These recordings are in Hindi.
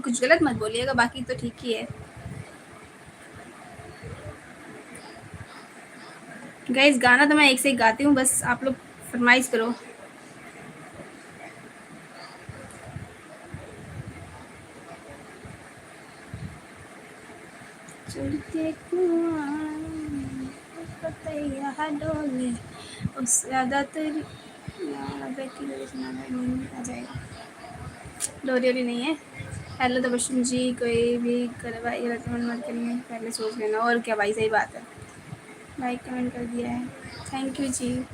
कुछ गलत मत बोलिएगा, बाकी तो ठीक ही है। गाइस गाना तो मैं एक से एक गाती हूँ, बस आप लोग फरमाइश करो। चलते डोले उस ज़्यादातर आ जाएगा। डोरी वोरी नहीं है। हेलो तबस्सुम जी, कोई भी करे भाई रेकमेंड मत करिए, पहले सोच लेना। और क्या भाई, सही बात है। लाइक कमेंट कर दिया है, थैंक यू जी।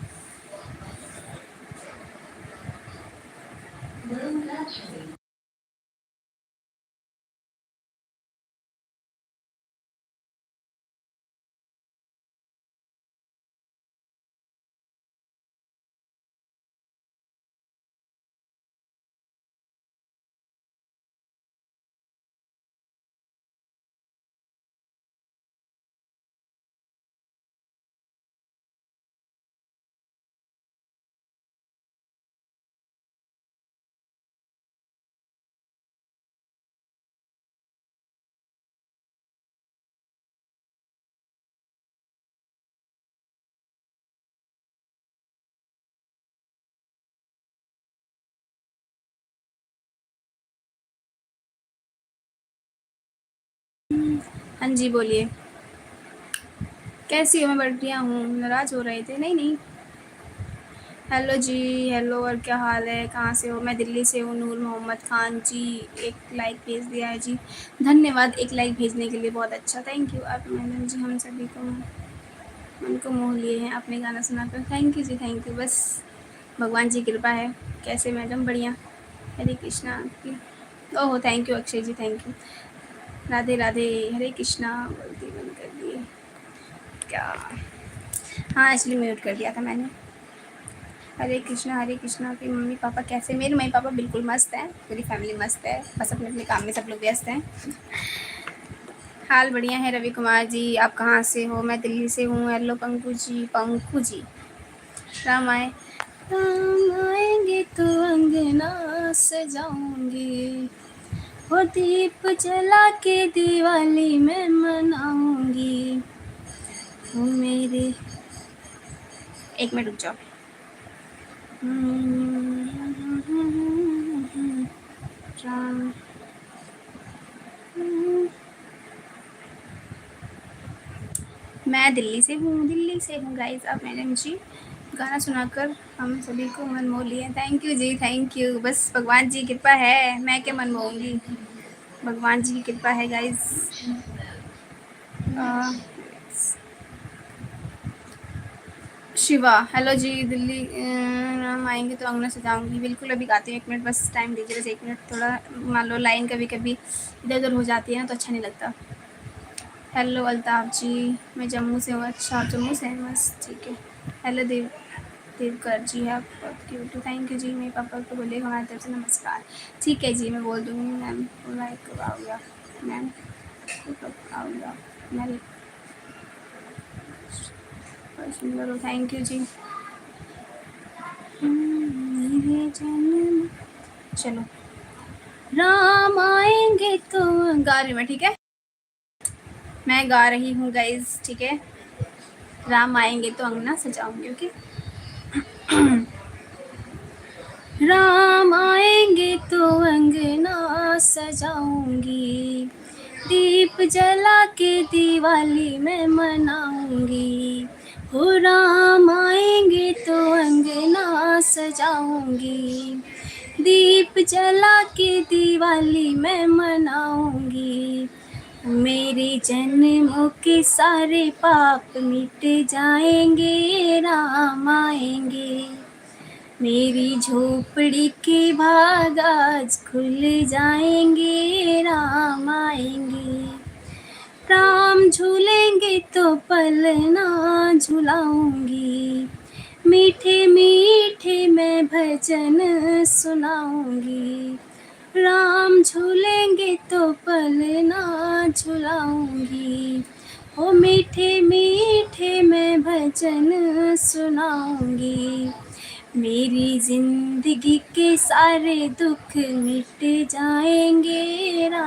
हाँ जी बोलिए। कैसी हो? मैं बढ़िया हूँ। नाराज़ हो रहे थे? नहीं नहीं। हेलो जी, हेलो, और क्या हाल है? कहाँ से हो? मैं दिल्ली से हूँ। नूर मोहम्मद खान जी, एक लाइक भेज दिया है जी, धन्यवाद एक लाइक भेजने के लिए, बहुत अच्छा, थैंक यू। आप मैडम जी हम सभी को मन को मोह लिए हैं आपने गाना सुनाकर, thank you ji, thank you. बस भगवान जी कृपा है। कैसे मैडम? बढ़िया। हरे कृष्णा की। ओहो thank you Akshay ji, thank you. Radhe Radhe. Hare Krishna बोलती बंद कर दिए क्या? हाँ एक्चुअली म्यूट कर दिया था मैंने। हरे कृष्णा के मम्मी पापा कैसे? मेरे मम्मी पापा बिल्कुल मस्त हैं, पूरी फैमिली मस्त है, बस अपने अपने काम में सब लोग व्यस्त हैं। हाल बढ़िया है। रवि कुमार जी आप कहाँ से हो? मैं दिल्ली से हूँ। हेलो पंकु जी, पंकु जी। राम आए, राम आएंगे तो अंगना सजाऊंगी, वो दीप जला के दिवाली में मनाऊंगी, वो मेरे। एक मिनट रुक जाओ। राम। मैं दिल्ली से हूँ गाइस। आप मैडम जी गाना सुनाकर हम सभी को मन मोह लिए, thank you ji, thank you. बस भगवान जी की कृपा है, मैं क्या मन मोहूँगी, भगवान जी की कृपा है गाइस। शिवा हेलो जी, दिल्ली हम आएंगे तो अंगना सजाऊंगी, बिल्कुल अभी गाती हूँ, एक मिनट बस टाइम दीजिए, बस एक मिनट। थोड़ा मान लो लाइन कभी कभी इधर उधर हो जाती है ना, तो अच्छा नहीं लगता। हेलो अल्ताफ़ जी, मैं जम्मू से हूँ। अच्छा आप जम्मू से हैं, मस्त, ठीक है। हेलो देवकर जी, आप बहुत क्यूट हो, थैंक यू जी। मेरे पापा को बोलिए हमारी तरफ से नमस्कार। ठीक है जी, मैं बोल दूँगी मैम। लाइक कब आऊँगा मैम? कब आऊँगा मैं? बहुत सुंदर हो, थैंक यू जी। मेरे जन्म। चलो राम आएंगे तो गा रही मैं, ठीक है, मैं गा रही हूँ गाइज, ठीक है। राम आएंगे तो अंगना सजाऊंगी, ओके। राम आएंगे तो अंगना सजाऊंगी, दीप जला के दिवाली में मनाऊंगी, हो राम आएंगे तो अंगना सजाऊंगी, दीप जला के दिवाली में मनाऊंगी, मेरे जन्मों के सारे पाप मिट जाएंगे, राम आएंगे, मेरी झोपड़ी के भाग आज खुल जाएंगे, राम आएंगे, राम झूलेंगे तो पलना झुलाऊंगी, मीठे मीठे मैं भजन सुनाऊंगी, राम झूलेंगे तो पलना झुलाऊंगी, ओ मीठे मीठे मैं भजन सुनाऊंगी, मेरी जिंदगी के सारे दुख मिट जाएंगे, राम